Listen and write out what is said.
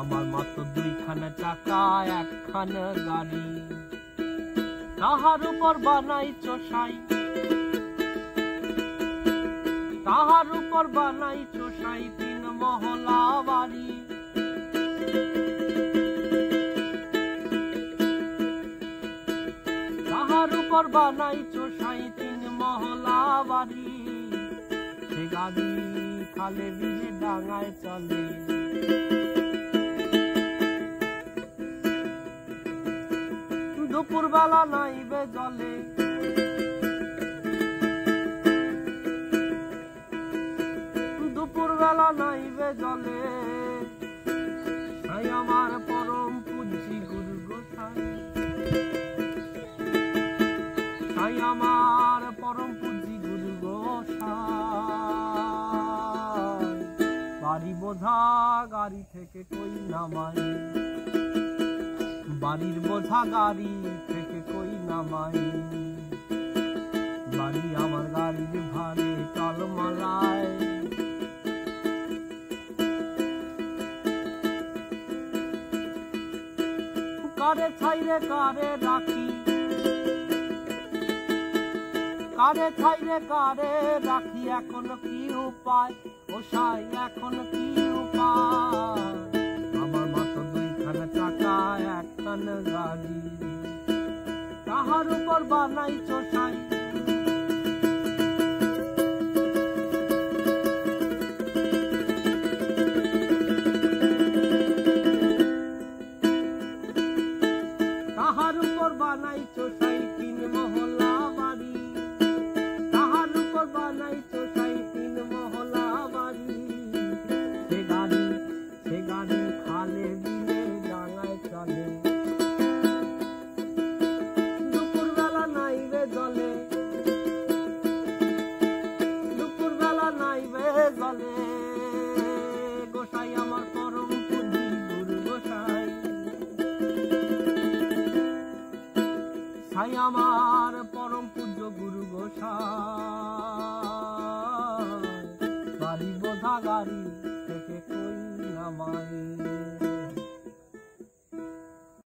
আমার মাত্র দুইখানা চাকা একখানা গাড়ি, তাহার উপর বানাইছ সাই, তাহার উপর বানাইছ সাই 3 মহলা বাড়ি। তাহার উপর বানাইছ সাই 3 মহলা বাড়ি। সে গাড়ি খালে বিলে ডাঙায় চলে, দুপুর বেলা নাইবে জলে, দুপুর বেলা নাইবে জলে। সাই আমার পরম পূজ্যি গুরু গোসাই, সাই আমার পরম পূজ্যি গুরু গোসাই। বাড়ি বোঝা গাড়ি থেকে কই নামাই, বাড়ির বোঝা গাড়ি থেকে কই নামাই। বাড়ি আমার গাড়ির ভারে টলমলায়, কারে ছাইরে কারে রাখি, কারে ছাইরে কারে রাখি। এখন কি উপায় ও সাই, এখন কি উপায়? আমার মাত্র দুইখানা চাকা একখানা গাড়ি, তাহার উপর বানাইছ সাই। তাহার উপর বানাইছ সাই 3 মহলা বাড়ি, তাহার উপর বানাইছ সাই 3 মহলা বাড়ি। সে গাড়ি, সে গাড়ি খালে বিলে ডাঙায় চলে, দুপুর বেলা নাইবে জলে, দুপুর বেলা নাইবে জলে। গোসাই আমার পরম পূজ্যি গুরু গোসাই, সাই আমার